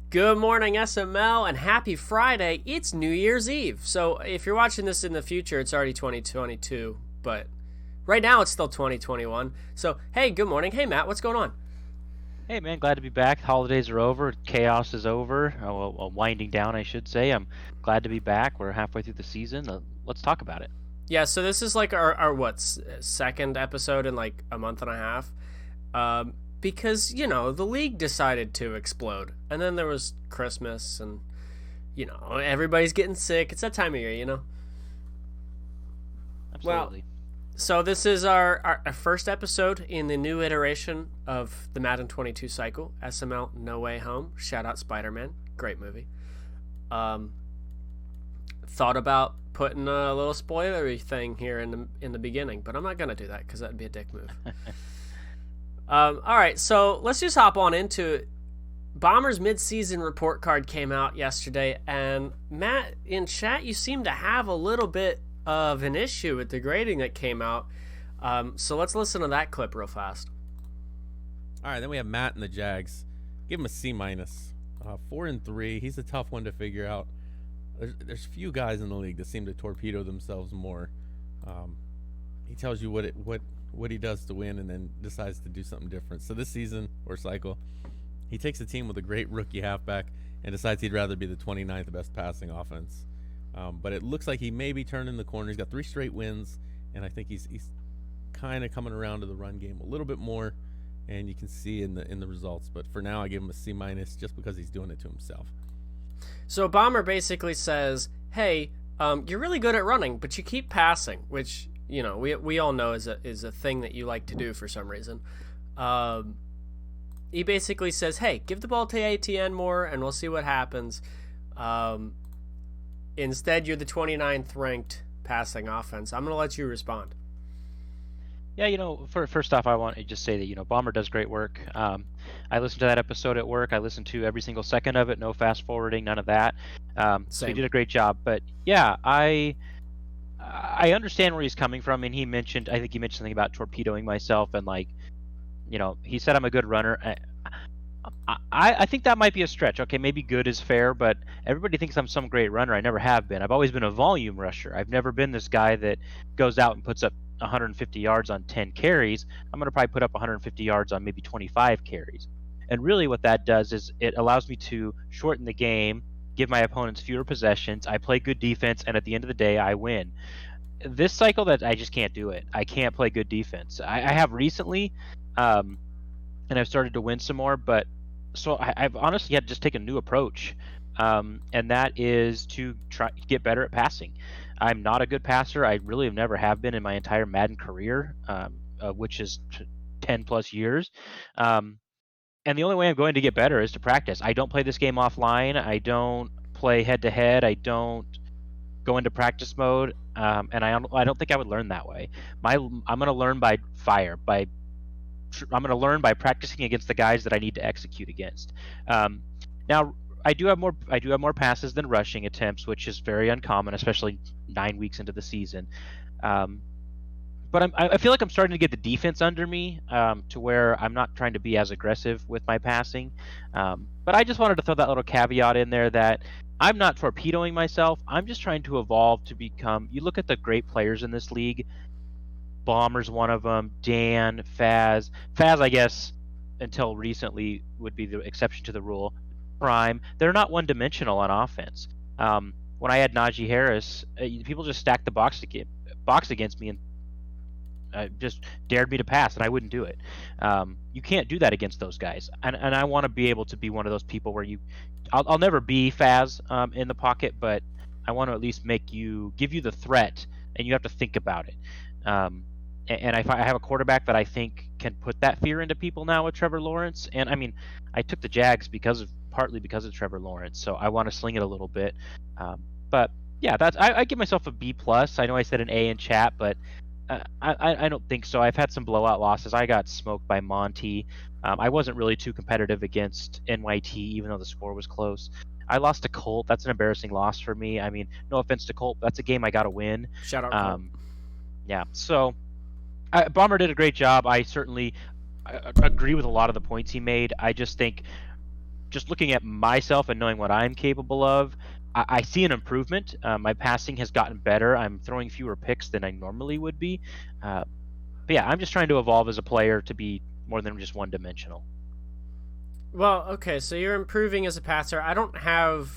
Good morning, SML, and happy Friday. It's New Year's Eve. So, if you're watching this in the future, it's already 2022, but right now it's still 2021. So, hey, good morning. Hey, Matt, what's going on? Hey man, glad to be back. Holidays are over. Chaos is over. Winding down, I should say. I'm glad to be back. We're halfway through the season. Let's talk about it. Yeah, so this is like our second episode in like a month and a half. Because, the league decided to explode. And then there was Christmas, and, everybody's getting sick. It's that time of year. Well, Absolutely. So this is our first episode in the new iteration of the Madden 22 cycle, SML No Way Home. Shout out Spider-Man, great movie. Um, Thought about putting a little spoilery thing here in the beginning, but I'm not gonna do that because that'd be a dick move. All right, so let's just hop on into it. Bombers midseason report card came out yesterday, and Matt, in chat, you seem to have a little bit of an issue with the grading that came out. So let's listen to that clip real fast. All right, then we have Matt and the Jags. Give him a C minus. 4-3. He's a tough one to figure out. There's few guys in the league that seem to torpedo themselves more. He tells you what he does to win, and then decides to do something different. So this season or cycle, he takes a team with a great rookie halfback and decides he'd rather be the 29th best passing offense. But it looks like he may be turning the corner. He's got 3 straight wins, and I think he's kind of coming around to the run game a little bit more, and you can see in the results. But for now, I give him a C minus just because he's doing it to himself. So Bomber basically says, "Hey, you're really good at running, but you keep passing," which we all know is a thing that you like to do for some reason. He basically says, "Hey, give the ball to ATN more, and we'll see what happens." Instead, you're the 29th ranked passing offense. I'm going to let you respond. Yeah, first off, I want to just say that Bomber does great work. I listened to that episode at work. I listened to every single second of it. No fast forwarding, none of that. So he did a great job. But yeah, I understand where he's coming from. And I think he mentioned something about torpedoing myself, and he said I'm a good runner. I think that might be a stretch. Okay, maybe good is fair, but everybody thinks I'm some great runner. I never have been. I've always been a volume rusher. I've never been this guy that goes out and puts up 150 yards on 10 carries. I'm going to probably put up 150 yards on maybe 25 carries. And really what that does is it allows me to shorten the game, give my opponents fewer possessions. I play good defense, and at the end of the day, I win. This cycle, that I just can't do it. I can't play good defense. I have recently, and I've started to win some more, but so I've honestly had to just take a new approach, and that is to try to get better at passing. I'm not a good passer. I really have never have been in my entire Madden career, which is 10 plus years. And the only way I'm going to get better is to practice. I don't play this game offline. I don't play head to head. I don't go into practice mode, and I don't think I would learn that way. I'm going to learn by fire, I'm going to learn by practicing against the guys that I need to execute against. Now, I do have more passes than rushing attempts, which is very uncommon, especially 9 weeks into the season. But I feel like I'm starting to get the defense under me, to where I'm not trying to be as aggressive with my passing. But I just wanted to throw that little caveat in there that I'm not torpedoing myself. I'm just trying to evolve to become. You look at the great players in this league. Bomber's one of them. Dan, Faz, I guess, until recently would be the exception to the rule. Prime, they're not one-dimensional on offense. When I had Najee Harris, people just stacked the box against me and just dared me to pass, and I wouldn't do it. You can't do that against those guys, and I want to be able to be one of those people where I'll never be Faz in the pocket, but I want to at least give you the threat, and you have to think about it. And I have a quarterback that I think can put that fear into people now with Trevor Lawrence. And I mean, I took the Jags partly because of Trevor Lawrence, so I want to sling it a little bit. But yeah, I give myself a B plus. I know I said an A in chat, but I don't think so. I've had some blowout losses. I got smoked by Monty. I wasn't really too competitive against NYT, even though the score was close. I lost to Colt. That's an embarrassing loss for me. I mean, no offense to Colt, that's a game I got to win. Shout out, Colt. Yeah, so Bomber did a great job. I certainly agree with a lot of the points he made. I just think just looking at myself and knowing what I'm capable of, I see an improvement. My passing has gotten better. I'm throwing fewer picks than I normally would be. But yeah, I'm just trying to evolve as a player to be more than just one-dimensional. Well, okay, so you're improving as a passer. I don't have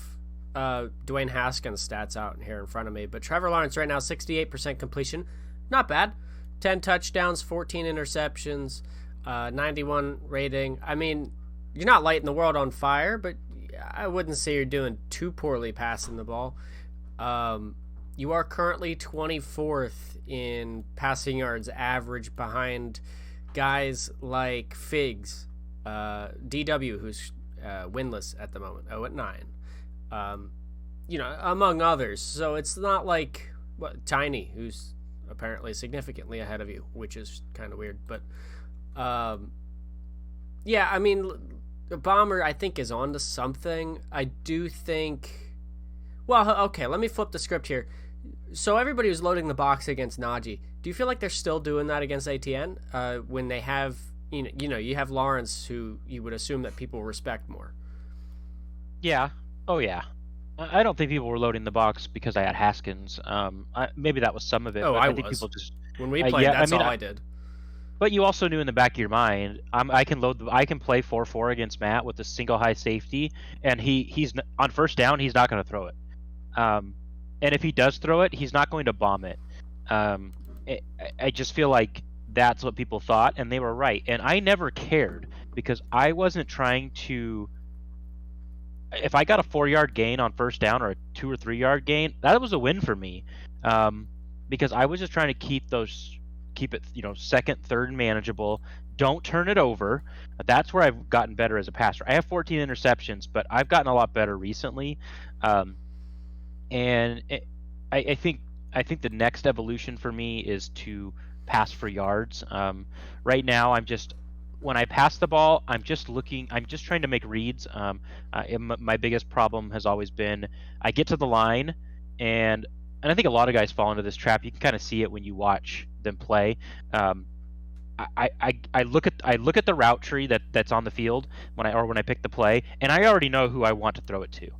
Dwayne Haskins' stats out here in front of me, but Trevor Lawrence right now, 68% completion. Not bad. 10 touchdowns, 14 interceptions, 91 rating. I mean, you're not lighting the world on fire, but I wouldn't say you're doing too poorly passing the ball. You are currently 24th in passing yards average behind guys like Figs, DW, who's winless at the moment, 0-9. Among others. So it's not like Tiny, who's apparently significantly ahead of you, which is kind of weird. But yeah, I mean, Bomber, I think, is on to something. I do think... Well, okay, let me flip the script here. So everybody was loading the box against Najee. Do you feel like they're still doing that against ATN when they have, you have Lawrence, who you would assume that people respect more? Yeah. Oh, yeah. I don't think people were loading the box because I had Haskins. Maybe that was some of it. Oh, but I think was. People just... When we played, that's all I did. But you also knew in the back of your mind, I can play 4-4 against Matt with a single high safety, and he's on first down, he's not going to throw it. And if he does throw it, he's not going to bomb it. I just feel like that's what people thought, and they were right. And I never cared because I wasn't trying to. If I got a 4-yard gain on first down or a 2 or 3 yard gain, that was a win for me, because I was just trying to keep it, second, third, manageable. Don't turn it over. That's where I've gotten better as a passer. I have 14 interceptions, but I've gotten a lot better recently. I think the next evolution for me is to pass for yards. Right now, when I pass the ball, I'm just trying to make reads. My biggest problem has always been I get to the line, and I think a lot of guys fall into this trap. You can kind of see it when you watch them play. I look at the route tree that's on the field when I pick the play, and I already know who I want to throw it to.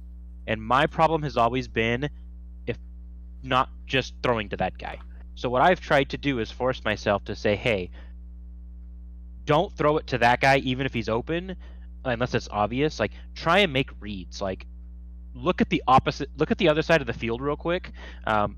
And my problem has always been if not just throwing to that guy. So what I've tried to do is force myself to say, hey, don't throw it to that guy even if he's open, unless it's obvious. Like, try and make reads. Like, look at the other side of the field real quick.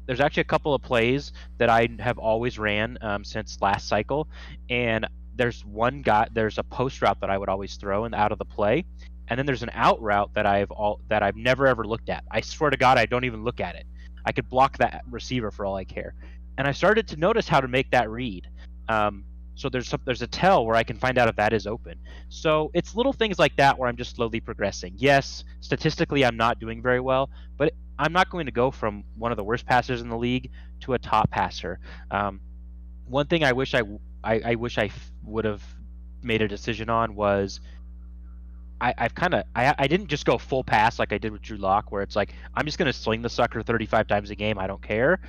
There's actually a couple of plays that I have always ran since last cycle, and there's a post route that I would always throw out of the play, and then there's an out route that I've never ever looked at. I swear to God, I don't even look at it. I could block that receiver for all I care. And I started to notice how to make that read. So there's a tell where I can find out if that is open. So it's little things like that where I'm just slowly progressing. Yes, statistically I'm not doing very well, but I'm not going to go from one of the worst passers in the league to a top passer. One thing I wish I would have made a decision on was I didn't just go full pass like I did with Drew Lock, where it's like I'm just going to sling the sucker 35 times a game. I don't care.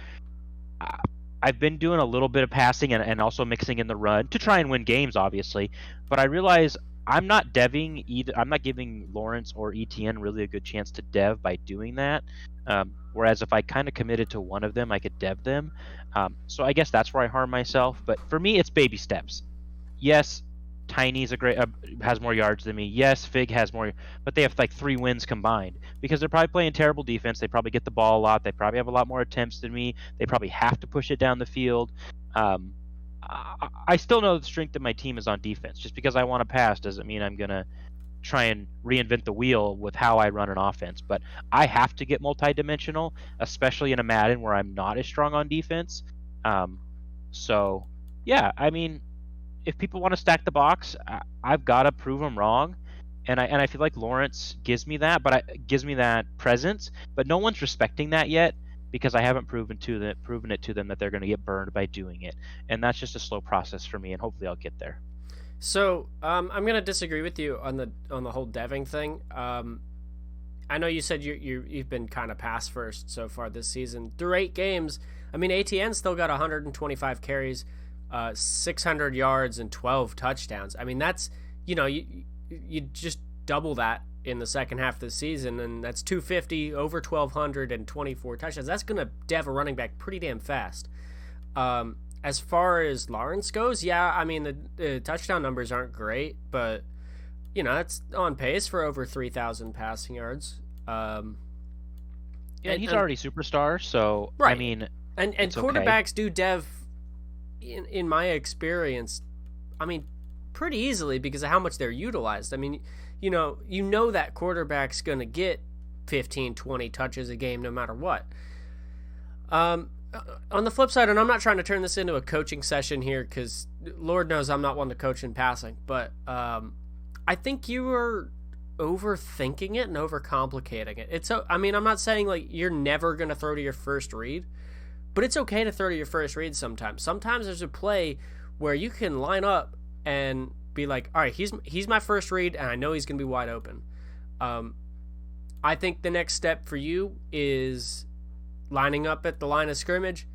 I've been doing a little bit of passing and also mixing in the run to try and win games, obviously. But I realize I'm not deving either. I'm not giving Lawrence or ETN really a good chance to dev by doing that. Whereas if I kind of committed to one of them, I could dev them. So I guess that's where I harm myself. But for me, it's baby steps. Yes, Tiny's has more yards than me. Yes, Fig has more, but they have like 3 wins combined because they're probably playing terrible defense. They probably get the ball a lot. They probably have a lot more attempts than me. They probably have to push it down the field. I still know the strength of my team is on defense. Just because I want to pass doesn't mean I'm gonna try and reinvent the wheel with how I run an offense. But I have to get multidimensional, especially in a Madden where I'm not as strong on defense. So yeah, I mean, if people want to stack the box, I've got to prove them wrong, and I feel like Lawrence gives me that, gives me that presence, but no one's respecting that yet because I haven't proven it to them that they're going to get burned by doing it, and that's just a slow process for me, and hopefully I'll get there. So I'm going to disagree with you on the whole deving thing. I know you said you've been kind of pass first so far this season through 8 games. I mean, ATN still got 125 carries. 600 yards and 12 touchdowns. I mean, that's, you just double that in the second half of the season, and that's 250, over 1,200, and 24 touchdowns. That's going to dev a running back pretty damn fast. As far as Lawrence goes, yeah, I mean, the touchdown numbers aren't great, but, it's on pace for over 3,000 passing yards. Yeah, he's already superstar, so, right. I mean, and quarterbacks do dev, in my experience, I mean, pretty easily because of how much they're utilized. I mean, you know that quarterback's going to get 15, 20 touches a game no matter what. On the flip side, and I'm not trying to turn this into a coaching session here because Lord knows I'm not one to coach in passing, but I think you are overthinking it and overcomplicating it. I'm not saying like you're never going to throw to your first read, but it's okay to throw to your first read sometimes. Sometimes there's a play where you can line up and be like, all right, he's my first read, and I know he's going to be wide open. I think the next step for you is lining up at the line of scrimmage,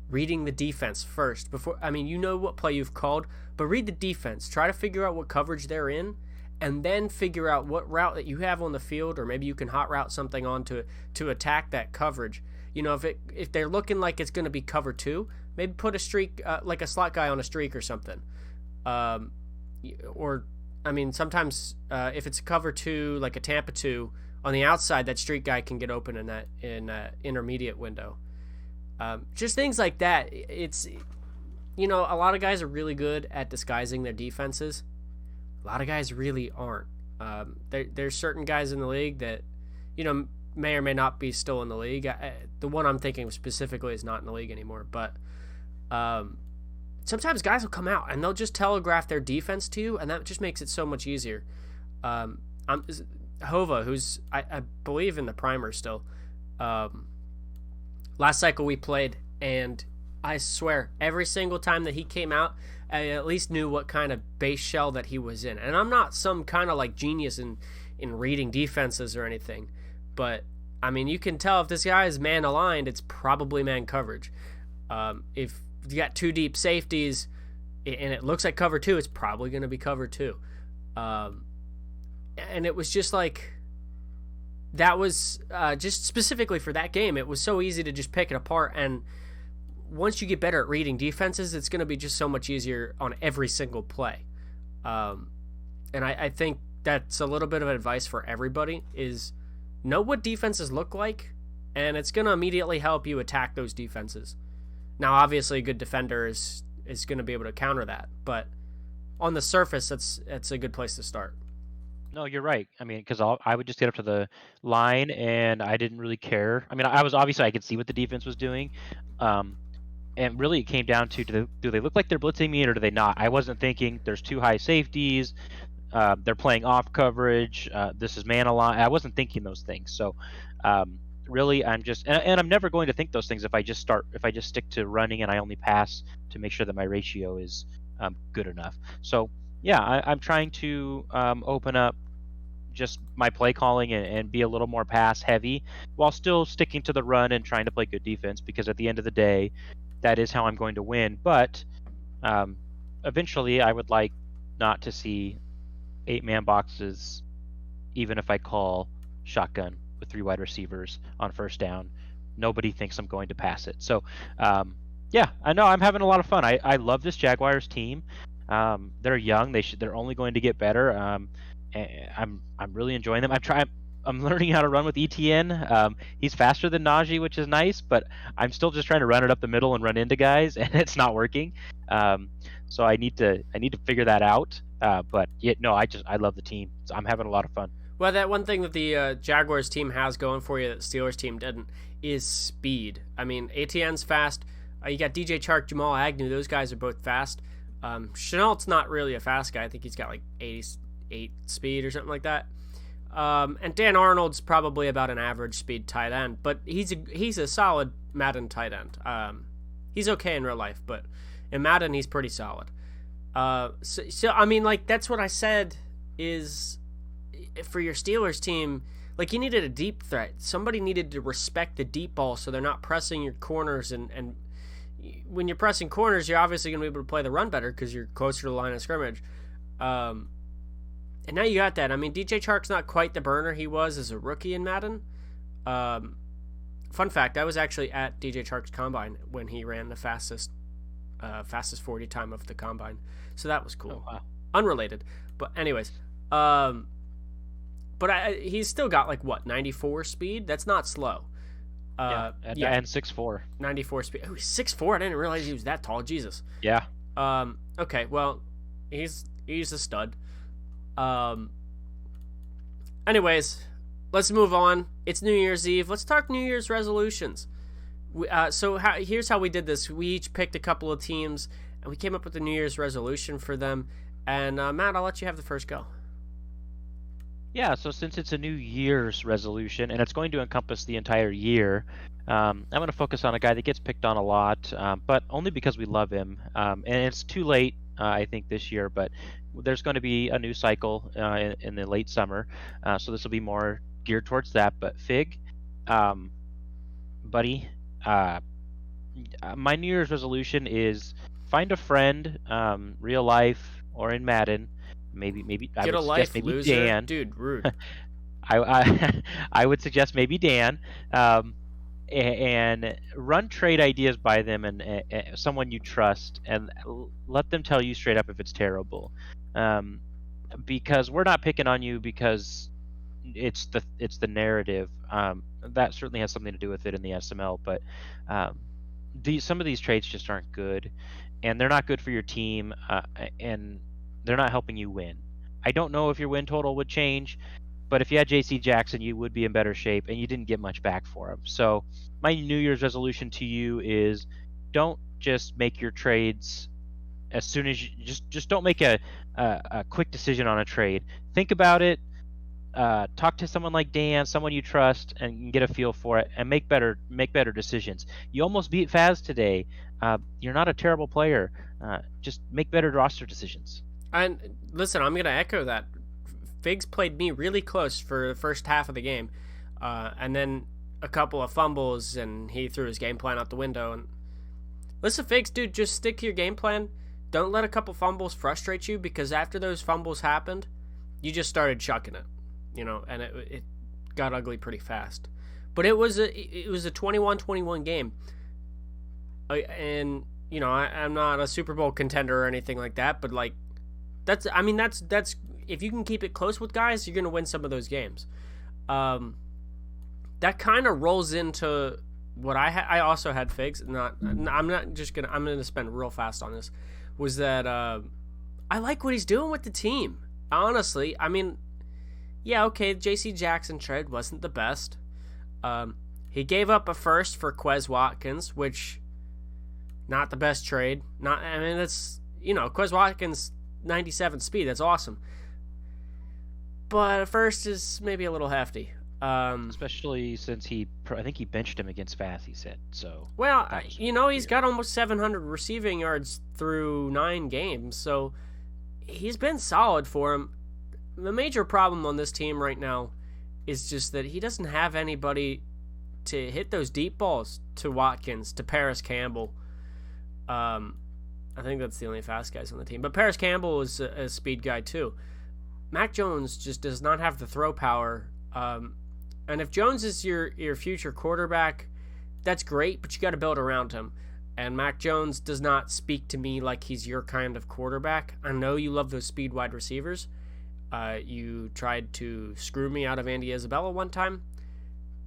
reading the defense first. You know what play you've called, but read the defense. Try to figure out what coverage they're in, and then figure out what route that you have on the field, or maybe you can hot route something on to attack that coverage. If they're looking like it's going to be cover 2, maybe put a streak, like a slot guy on a streak or something. Sometimes if it's a cover 2, like a Tampa 2, on the outside, that streak guy can get open in that intermediate window. Just things like that. It's, a lot of guys are really good at disguising their defenses. A lot of guys really aren't. There's certain guys in the league that, may or may not be still in the league. The one I'm thinking specifically is not in the league anymore, but sometimes guys will come out and they'll just telegraph their defense to you, and that just makes it so much easier. Hova, who's I believe in the primer still. Last cycle we played, and I swear every single time that he came out, I at least knew what kind of base shell that he was in. And I'm not some kind of like genius in reading defenses or anything, but I mean, you can tell if this guy is man aligned, it's probably man coverage. If you got 2 deep safeties and it looks like cover 2, it's probably going to be cover 2. And it was just like, that was just specifically for that game, it was so easy to just pick it apart. And once you get better at reading defenses, it's going to be just so much easier on every single play. And I think that's a little bit of advice for everybody, is know what defenses look like, and it's going to immediately help you attack those defenses. Now, obviously, a good defender is going to be able to counter that, but on the surface, that's a good place to start. No, you're right. I mean, because I would just get up to the line, and I didn't really care. I mean, I could see what the defense was doing, and really it came down to, do they look like they're blitzing me, or do they not? I wasn't thinking there's 2 high safeties, they're playing off coverage, this is man aligned. I wasn't thinking those things. So really, I'm just, and I'm never going to think those things if I just stick to running and I only pass to make sure that my ratio is good enough. So yeah, I'm trying to open up just my play calling and be a little more pass heavy while still sticking to the run and trying to play good defense, because at the end of the day, that is how I'm going to win. But eventually, I would like not to see 8-man boxes, even if I call shotgun with 3 wide receivers on first down. Nobody thinks I'm going to pass it. So yeah, I know I'm having a lot of fun. I love this Jaguars team. They're young. They're only going to get better. I'm really enjoying them. I'm learning how to run with ETN. He's faster than Najee, which is nice, but I'm still just trying to run it up the middle and run into guys, and it's not working. So I need to figure that out. But yeah, no, I love the team. So I'm having a lot of fun. Well, that one thing that the Jaguars team has going for you that the Steelers team didn't is speed. I mean, ATN's fast. You got DJ Chark, Jamal Agnew. Those guys are both fast. Chenault's not really a fast guy. I think he's got like 88 speed or something like that. And Dan Arnold's probably about an average speed tight end, but he's a solid Madden tight end. He's okay in real life, but in Madden he's pretty solid. So I mean, like, that's what I said is, for your Steelers team, like, you needed a deep threat. Somebody needed to respect the deep ball so they're not pressing your corners, and when you're pressing corners, you're obviously going to be able to play the run better because you're closer to the line of scrimmage. And now you got that. I mean, DJ Chark's not quite the burner he was as a rookie in Madden. Fun fact, I was actually at DJ Chark's combine when he ran the fastest 40 time of the combine. So that was cool. Oh, wow. Unrelated. But anyways, he's still got 94 speed? That's not slow. And 6'4". 94 speed. Oh, he's 6'4". I didn't realize he was that tall. Jesus. Yeah. Okay, well, he's a stud. Anyways, let's move on. It's New Year's Eve. Let's talk New Year's resolutions. Here's how we did this. We each picked a couple of teams, and we came up with a New Year's resolution for them. And Matt, I'll let you have the first go. Yeah, so since it's a New Year's resolution, and it's going to encompass the entire year, I'm going to focus on a guy that gets picked on a lot, but only because we love him. And it's too late, I think, this year, but there's going to be a new cycle in the late summer, so this will be more geared towards that. But Fig, buddy, my New Year's resolution is find a friend, real life or in Madden. Maybe Get a life, maybe loser. Dan. Dude, rude. I would suggest maybe Dan, and run trade ideas by them and someone you trust, and let them tell you straight up if it's terrible. Because we're not picking on you because it's the narrative. That certainly has something to do with it in the SML, but some of these trades just aren't good, and they're not good for your team, and they're not helping you win. I don't know if your win total would change, but if you had J.C. Jackson, you would be in better shape, and you didn't get much back for him. So my New Year's resolution to you is don't just make your trades as soon as you just don't make a quick decision on a trade. Think about it. Talk to someone like Dan, someone you trust, and get a feel for it, and make better decisions. You almost beat Faz today. You're not a terrible player. Just make better roster decisions. And listen, I'm going to echo that. Figs played me really close for the first half of the game, and then a couple of fumbles, and he threw his game plan out the window. And listen, Figs, dude, just stick to your game plan. Don't let a couple fumbles frustrate you, because after those fumbles happened, you just started chucking it, and it got ugly pretty fast. But it was a 21-21 game, and I'm not a Super Bowl contender or anything like that, but that's if you can keep it close with guys, you're going to win some of those games. That kind of rolls into what I also had Figs. I'm going to spend real fast on this. Was that I like what he's doing with the team. Honestly, I mean, yeah, okay, J.C. Jackson trade wasn't the best. He gave up a first for Quez Watkins, which not the best trade. That's Quez Watkins 97 speed. That's awesome. But first is maybe a little hefty. Especially since I think he benched him against Faz, he said. So well, he's got almost 700 receiving yards through 9 games, so he's been solid for him. The major problem on this team right now is just that he doesn't have anybody to hit those deep balls to Watkins, to Paris Campbell. I think that's the only fast guys on the team. But Paris Campbell is a speed guy too. Mac Jones just does not have the throw power. And if Jones is your future quarterback, that's great, but you got to build around him. And Mac Jones does not speak to me like he's your kind of quarterback. I know you love those speed wide receivers. You tried to screw me out of Andy Isabella one time.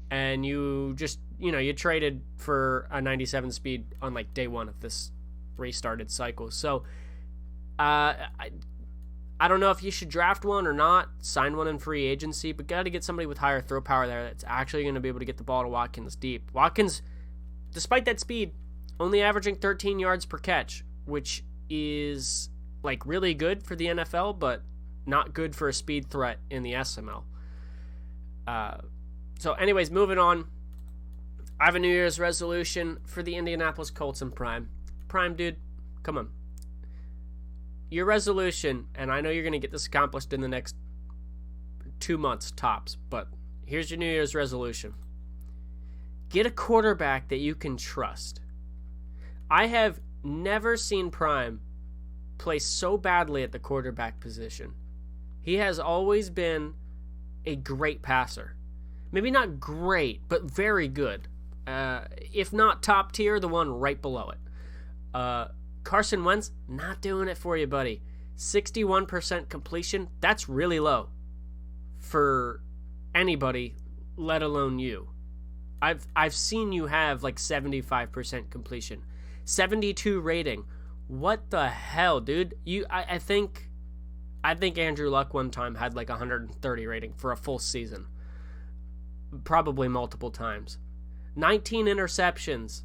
And you just, you traded for a 97 speed on day one of this restarted cycle. So I don't know if you should draft one or not, sign one in free agency, but got to get somebody with higher throw power there that's actually going to be able to get the ball to Watkins deep. Watkins, despite that speed, only averaging 13 yards per catch, which is really good for the NFL, but not good for a speed threat in the SML. So anyways, moving on. I have a New Year's resolution for the Indianapolis Colts and Prime. Prime, dude, come on. Your resolution, and I know you're going to get this accomplished in the next 2 months tops, but here's your New Year's resolution. Get a quarterback that you can trust. I have never seen Prime play so badly at the quarterback position. He has always been a great passer. Maybe not great, but very good. If not top tier, the one right below it. Carson Wentz, not doing it for you, buddy. 61% completion, that's really low for anybody, let alone you. I've seen you have like 75% completion. 72 rating. What the hell, dude? I think Andrew Luck one time had like 130 rating for a full season. Probably multiple times. 19 interceptions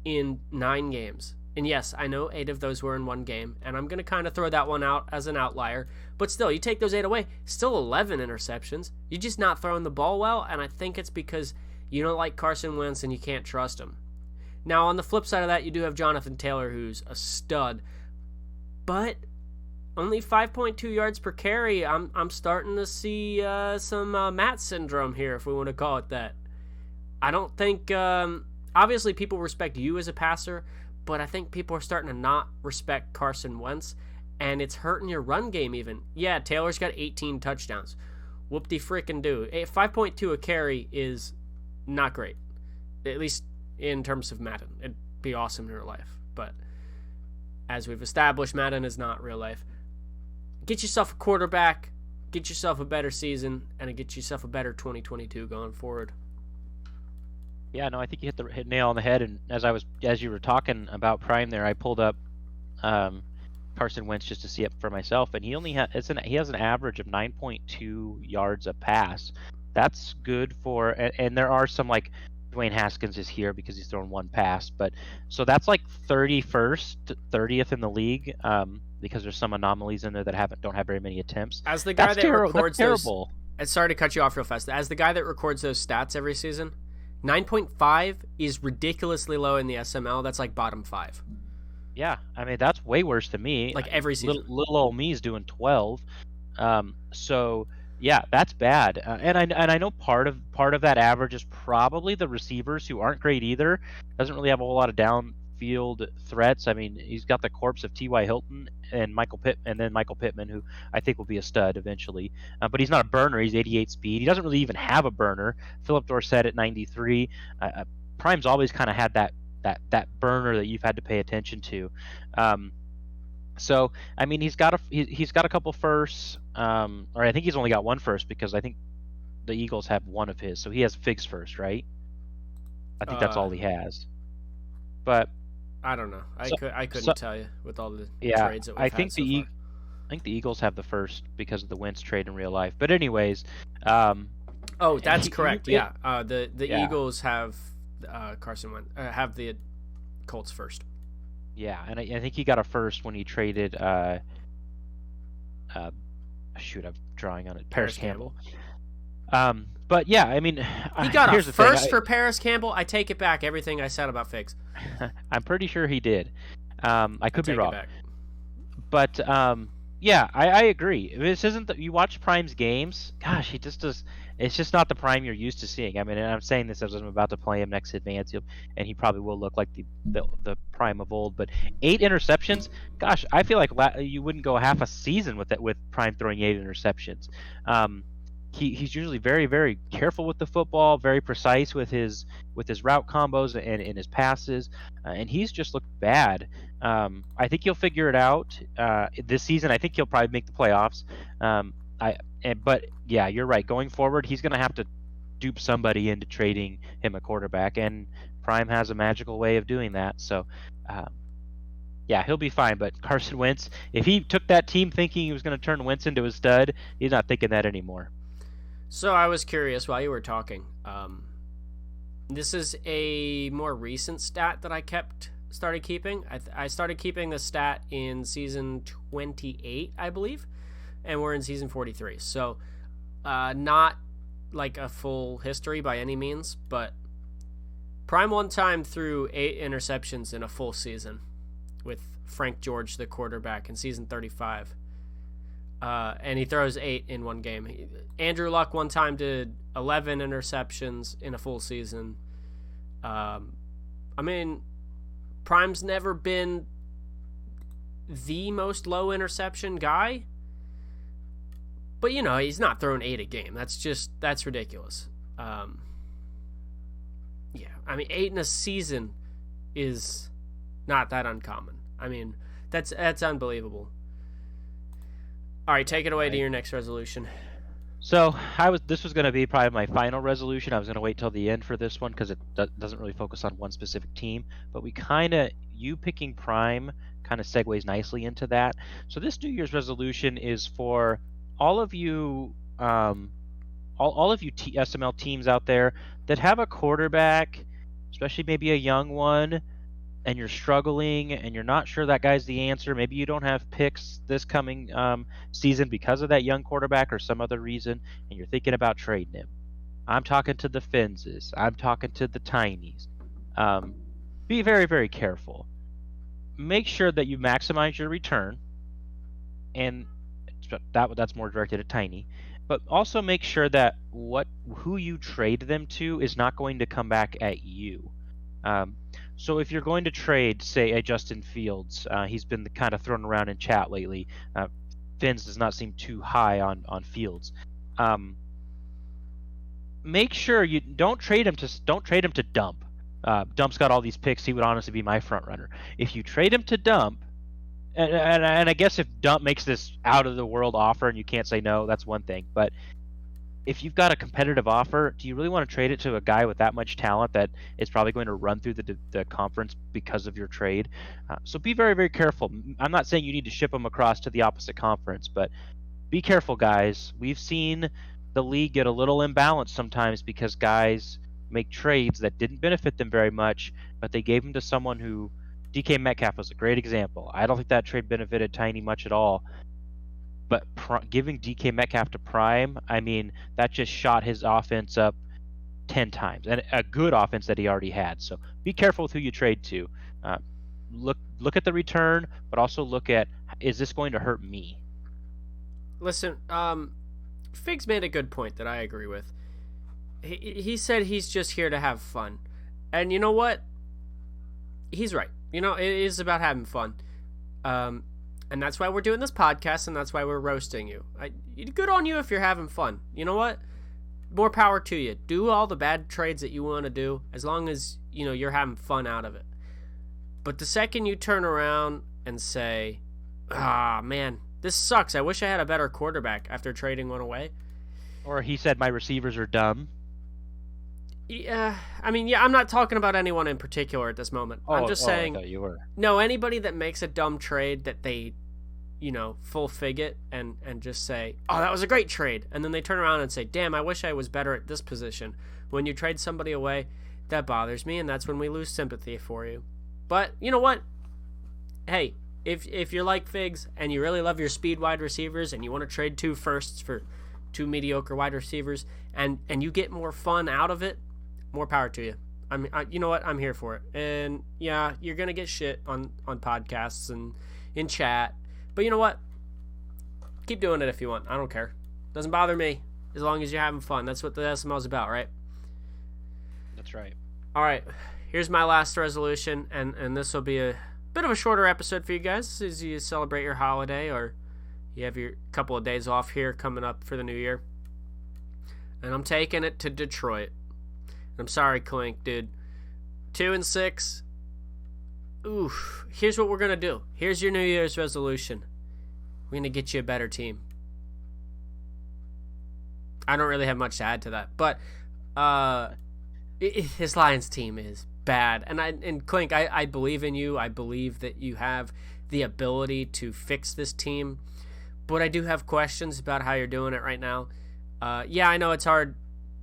in 9 games. And yes, I know 8 of those were in one game, and I'm going to kind of throw that one out as an outlier. But still, you take those 8 away, still 11 interceptions. You're just not throwing the ball well, and I think it's because you don't like Carson Wentz and you can't trust him. Now, on the flip side of that, you do have Jonathan Taylor, who's a stud. But only 5.2 yards per carry. I'm starting to see some Matt syndrome here, if we want to call it that. I don't think... obviously, people respect you as a passer, but I think people are starting to not respect Carson Wentz, and it's hurting your run game even. Yeah, Taylor's got 18 touchdowns. Whoop-de-frickin-do. 5.2 a carry is not great, at least in terms of Madden. It'd be awesome in real life, but as we've established, Madden is not real life. Get yourself a quarterback, get yourself a better season, and get yourself a better 2022 going forward. Yeah, no, I think you hit the nail on the head. And as you were talking about Prime there, I pulled up Carson Wentz just to see it for myself, and he has an average of 9.2 yards a pass. That's good for, and there are some, like Dwayne Haskins is here because he's thrown one pass, but so that's like 31st, 30th in the league, because there's some anomalies in there that don't have very many attempts. As the guy that records those, sorry to cut you off real fast. As the guy that records those stats every season, 9.5 is ridiculously low in the SML. That's like bottom 5. Yeah, I mean that's way worse than me. Like every season, little old me is doing 12. So yeah, that's bad. And I know part of that average is probably the receivers who aren't great either. Doesn't really have a whole lot of downfield threats. I mean, he's got the corpse of T.Y. Hilton and Michael Pittman, who I think will be a stud eventually. But he's not a burner. He's 88 speed. He doesn't really even have a burner. Philip Dorsett at 93. Prime's always kind of had that burner that you've had to pay attention to. So I mean, he's got a couple firsts, or I think he's only got one first because I think the Eagles have one of his, so he has Figs first, right? I think that's all he has. But I don't know. I couldn't tell you with all the trades that we've had so far. I think the Eagles have the first because of the Wentz trade in real life. But anyways, oh, that's correct. Yeah, the Eagles have Carson Wentz have the Colts first. Yeah, and I think he got a first when he traded. Shoot, I'm drawing on it. Paris Campbell. But yeah, I mean, he got a first for Paris Campbell. I take it back. Everything I said about Figs. I'm pretty sure he did. I could be wrong. But yeah, I agree. This isn't you watch Prime's games. Gosh, he just does. It's just not the Prime you're used to seeing. I mean, and I'm saying this as I'm about to play him next Advance, and he probably will look like the Prime of old. But 8 interceptions, gosh, I feel like you wouldn't go half a season with Prime throwing 8 interceptions. He's usually very, very careful with the football, very precise with his route combos and in his passes, and he's just looked bad. I think he'll figure it out this season. I think he'll probably make the playoffs. But yeah, you're right. Going forward, he's going to have to dupe somebody into trading him a quarterback, and Prime has a magical way of doing that. So, yeah, he'll be fine. But Carson Wentz, if he took that team thinking he was going to turn Wentz into a stud, he's not thinking that anymore. So I was curious while you were talking. This is a more recent stat that I started keeping. I started keeping the stat in season 28, I believe, and we're in season 43. So not like a full history by any means, but Prime one time threw 8 interceptions in a full season with Frank George, the quarterback, in season 35. And he throws 8 in one game. Andrew Luck one time did 11 interceptions in a full season. I mean, Prime's never been the most low interception guy, But, he's not throwing 8 a game. That's ridiculous. Yeah, 8 in a season is not that uncommon. That's unbelievable. All right, take it away to your next resolution. So this was going to be probably my final resolution. I was going to wait till the end for this one because it doesn't really focus on one specific team. But you picking Prime kind of segues nicely into that. So this New Year's resolution is for all of you, all of you SML teams out there that have a quarterback, especially maybe a young one, and you're struggling and you're not sure that guy's the answer. Maybe you don't have picks this coming season because of that young quarterback or some other reason, and you're thinking about trading him. I'm talking to the Finses. I'm talking to the Tinies. Be very, very careful. Make sure that you maximize your return, and that's more directed at Tiny. But also make sure that who you trade them to is not going to come back at you. So if you're going to trade, say, a Justin Fields, he's been kind of thrown around in chat lately. Fins does not seem too high on Fields. Make sure you don't trade him to Dump. Dump's got all these picks. He would honestly be my front runner. If you trade him to Dump, and I guess if Dump makes this out of the world offer and you can't say no, that's one thing. But if you've got a competitive offer, do you really want to trade it to a guy with that much talent that is probably going to run through the conference because of your trade? So be very, very careful. I'm not saying you need to ship them across to the opposite conference, but be careful, guys. We've seen the league get a little imbalanced sometimes because guys make trades that didn't benefit them very much, but they gave them to someone who... DK Metcalf was a great example. I don't think that trade benefited Tiny much at all. But giving DK Metcalf to Prime, that just shot his offense up 10 times. And a good offense that he already had. So be careful with who you trade to. Look at the return, but also look at, is this going to hurt me? Listen, Figs made a good point that I agree with. He said he's just here to have fun. And you know what? He's right. It is about having fun. And that's why we're doing this podcast, and that's why we're roasting you. Good on you if you're having fun. You know what? More power to you. Do all the bad trades that you want to do, as long as, you're having fun out of it. But the second you turn around and say, man, this sucks. I wish I had a better quarterback after trading one away. Or he said my receivers are dumb. Yeah, I'm not talking about anyone in particular at this moment. I'm just saying, I thought you were. No, anybody that makes a dumb trade that they, full fig it and just say, oh, that was a great trade. And then they turn around and say, damn, I wish I was better at this position. When you trade somebody away, that bothers me, and that's when we lose sympathy for you. But you know what? Hey, if you're like Figs and you really love your speed wide receivers and you want to trade 2 firsts for 2 mediocre wide receivers and you get more fun out of it, more power to you. You know what? I'm here for it. And yeah, you're gonna get shit on podcasts and in chat, but you know what? Keep doing it if you want. I don't care. Doesn't bother me as long as you're having fun. That's what the SML is about, right? That's right. All right. Here's my last resolution, and this will be a bit of a shorter episode for you guys as you celebrate your holiday or you have your couple of days off here coming up for the new year. And I'm taking it to Detroit. I'm sorry, Clink, dude. 2-6. Oof. Here's what we're going to do. Here's your New Year's resolution. We're going to get you a better team. I don't really have much to add to that. But his Lions team is bad. And Clink, I believe in you. I believe that you have the ability to fix this team. But I do have questions about how you're doing it right now. Yeah, I know it's hard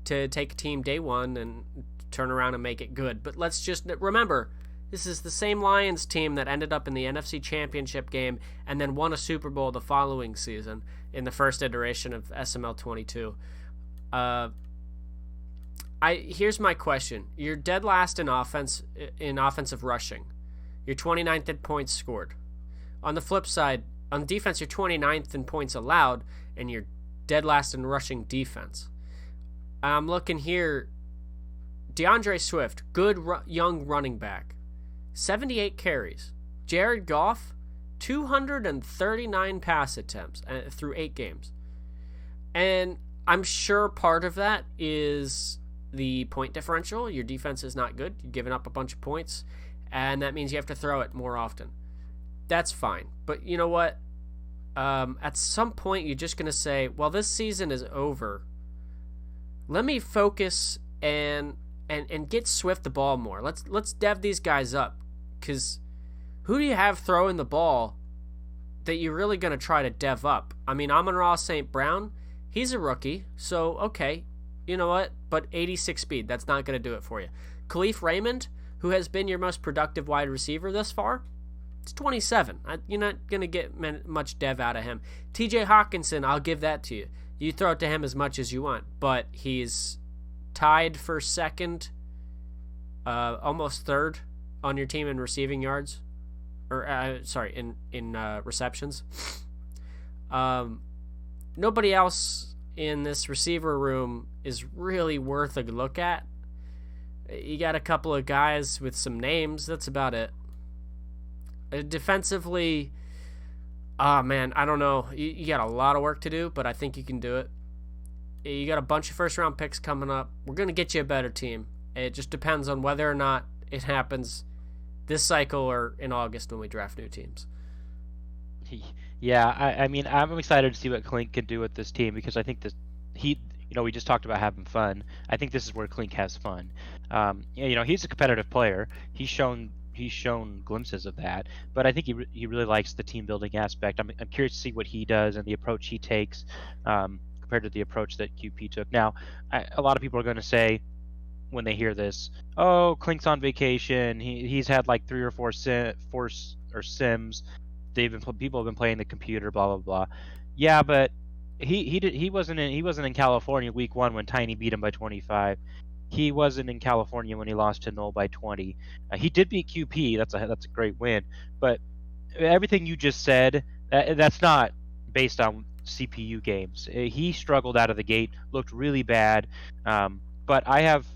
to take a team day one and turn around and make it good. But let's just remember, this is the same Lions team that ended up in the NFC Championship game and then won a Super Bowl the following season in the first iteration of SML 22. Here's my question. You're dead last in offensive rushing. You're 29th in points scored. On the flip side, on defense, you're 29th in points allowed, and you're dead last in rushing defense. I'm looking here. DeAndre Swift, good young running back. 78 carries. Jared Goff, 239 pass attempts through 8 games. And I'm sure part of that is the point differential. Your defense is not good. You're giving up a bunch of points, and that means you have to throw it more often. That's fine. But you know what? At some point, you're just going to say, well, this season is over. Let me focus and get Swift the ball more. Let's dev these guys up, because who do you have throwing the ball that you're really going to try to dev up? I mean, Amon-Ra St. Brown, he's a rookie, so okay, you know what? But 86 speed, that's not going to do it for you. Khalif Raymond, who has been your most productive wide receiver thus far, it's 27. You're not going to get much dev out of him. TJ Hawkinson, I'll give that to you. You throw it to him as much as you want, but he's tied for second, almost third on your team in receiving yards, or in receptions. Nobody else in this receiver room is really worth a look at. You got a couple of guys with some names. That's about it. Defensively, man, I don't know. You got a lot of work to do, but I think you can do it. You got a bunch of first-round picks coming up. We're going to get you a better team. It just depends on whether or not it happens this cycle or in August when we draft new teams. Yeah, I mean, I'm excited to see what Klink can do with this team, because I think we just talked about having fun. I think this is where Klink has fun. He's a competitive player. He's shown glimpses of that, but I think he really likes the team building aspect. I'm curious to see what he does and the approach he takes compared to the approach that QP took. Now, a lot of people are going to say when they hear this, "Oh, Klink's on vacation. He's had like 3 or 4 sims. People have been playing the computer. Blah blah blah." Yeah, but he wasn't in California week 1 when Tiny beat him by 25. He wasn't in California when he lost to Null by 20. He did beat QP. That's a great win. But everything you just said, that's not based on CPU games. He struggled out of the gate, looked really bad. But I have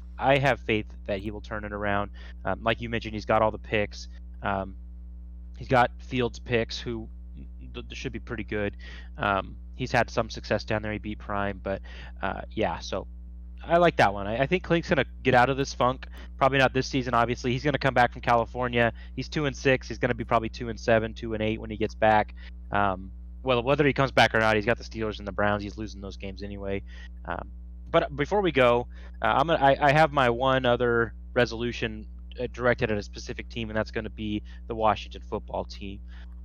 faith that he will turn it around. Like you mentioned, he's got all the picks. He's got Fields picks, who should be pretty good. He's had some success down there. He beat Prime, but so I like that one. I think Klink's going to get out of this funk. Probably not this season, obviously. He's going to come back from California. He's 2-6. He's going to be probably 2-7, 2-8 when he gets back. Well, whether he comes back or not, he's got the Steelers and the Browns. He's losing those games anyway. But before we go, I have my one other resolution directed at a specific team, and that's going to be the Washington football team.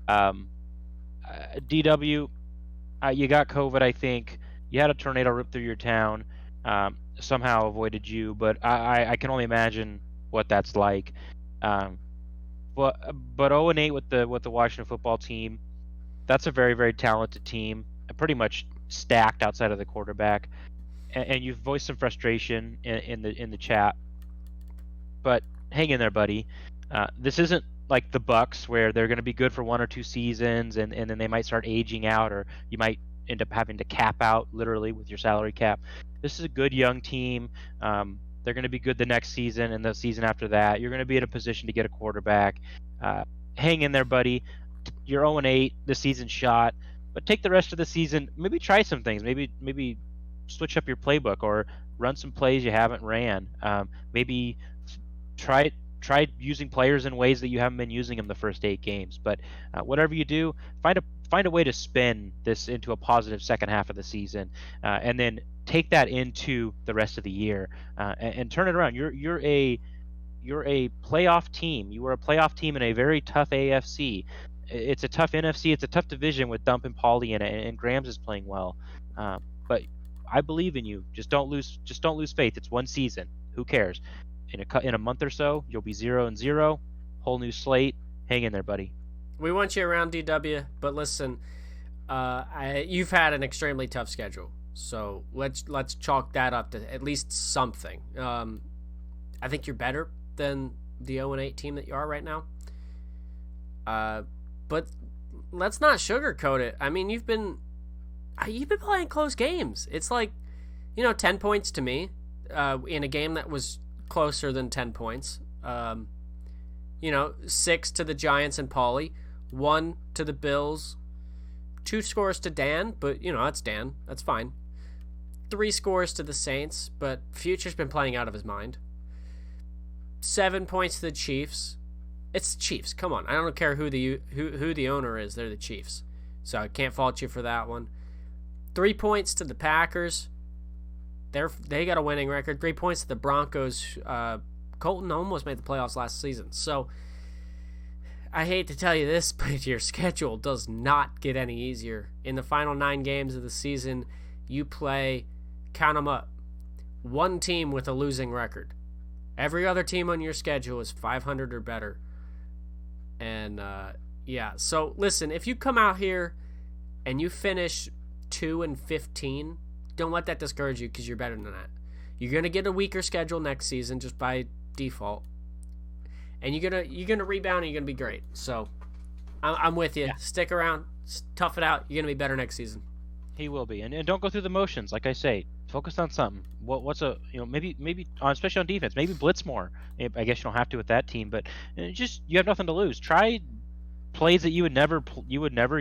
DW, you got COVID, I think. You had a tornado rip through your town. Somehow avoided you, but I can only imagine what that's like. But 0-8 with the Washington football team, that's a very, very talented team, pretty much stacked outside of the quarterback. And you've voiced some frustration in the chat, but hang in there, buddy. This isn't like the Bucks, where they're going to be good for 1 or 2 seasons, and then they might start aging out, or you might end up having to cap out literally with your salary cap. This is a good young team. They're going to be good the next season, and the season after that. You're going to be in a position to get a quarterback. Hang in there, buddy. You're 0-8. The season's shot, but take the rest of the season. Maybe try some things. Maybe switch up your playbook, or run some plays you haven't ran. Maybe try using players in ways that you haven't been using them the first 8 games. But whatever you do, find a way to spin this into a positive second half of the season, and then take that into the rest of the year, and turn it around. You're a playoff team. You were a playoff team in a very tough AFC. It's a tough NFC. It's a tough division with Dump and Paulie in it, and Grams is playing well. But I believe in you. Just don't lose faith. It's one season. Who cares? In a month or so, you'll be 0-0, whole new slate. Hang in there, buddy. We want you around, DW, but listen, you've had an extremely tough schedule, so let's chalk that up to at least something. I think you're better than the 0-8 team that you are right now. But let's not sugarcoat it. I mean, you've been playing close games. It's like, 10 points to me in a game that was closer than 10 points. 6 to the Giants and Paulie, 1 to the Bills, 2 scores to Dan, but that's Dan. That's fine. 3 scores to the Saints, but Future's been playing out of his mind. 7 points to the Chiefs. It's the Chiefs. Come on. I don't care who the owner is. They're the Chiefs. So I can't fault you for that one. 3 points to the Packers. They got a winning record. 3 points to the Broncos. Colton almost made the playoffs last season. So I hate to tell you this, but your schedule does not get any easier. In the final 9 games of the season, you play, count them up, 1 team with a losing record. Every other team on your schedule is 500 or better. And, so listen, if you come out here and you finish 2-15, don't let that discourage you because you're better than that. You're going to get a weaker schedule next season just by default. And you're gonna rebound and you're gonna be great. So I'm with you. Yeah. Stick around, tough it out. You're gonna be better next season. He will be, and don't go through the motions. Like I say, focus on something. What's maybe especially on defense, maybe blitz more. I guess you don't have to with that team, but just you have nothing to lose. Try plays that you would never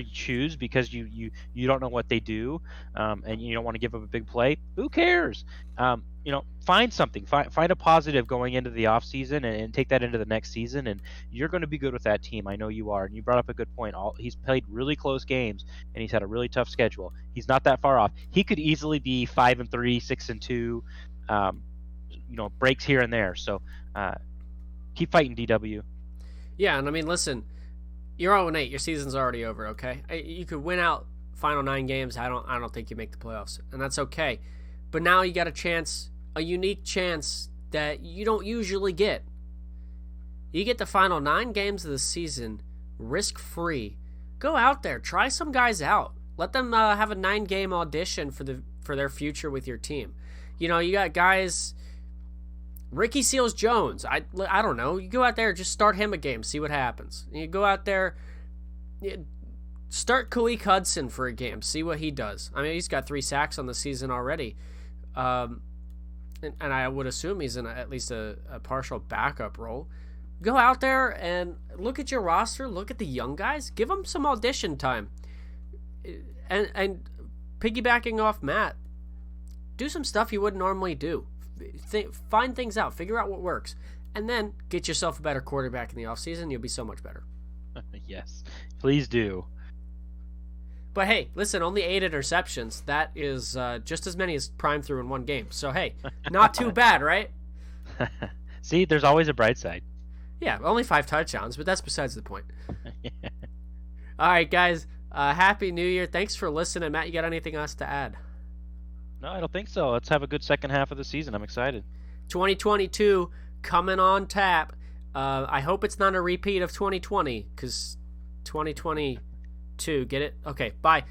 choose because you don't know what they do, and you don't want to give up a big play. Who cares? Find something. Find a positive going into the off season and take that into the next season, and you're going to be good with that team. I know you are. And you brought up a good point. He's played really close games, and he's had a really tough schedule. He's not that far off. He could easily be 5-3, 6-2. Breaks here and there. So keep fighting, DW. Yeah, and I mean, listen. You're 0-8. Your season's already over. Okay, you could win out final 9 games. I don't think you make the playoffs, and that's okay. But now you got a unique chance that you don't usually get. You get the final 9 games of the season risk-free. Go out there, try some guys out. Let them have a 9-game audition for their future with your team. You got guys. Ricky Seals-Jones, I don't know. You go out there, just start him a game, see what happens. You go out there, start Khaleke Hudson for a game, see what he does. I mean, he's got 3 sacks on the season already. And I would assume he's in at least a partial backup role. Go out there and look at your roster, look at the young guys, give them some audition time. And piggybacking off Matt, do some stuff you wouldn't normally do. Find things out, figure out what works, and then get yourself a better quarterback in the offseason. You'll be so much better. Yes, please do. But hey, listen, only 8 interceptions. That is just as many as Prime threw in 1 game. So hey, not too bad, right? See, there's always a bright side. Yeah, only 5 touchdowns, but that's besides the point. All right, guys, Happy New Year. Thanks for listening. Matt, you got anything else to add? No, I don't think so. Let's have a good second half of the season. I'm excited. 2022 coming on tap. I hope it's not a repeat of 2020 because 2022, get it? Okay, bye.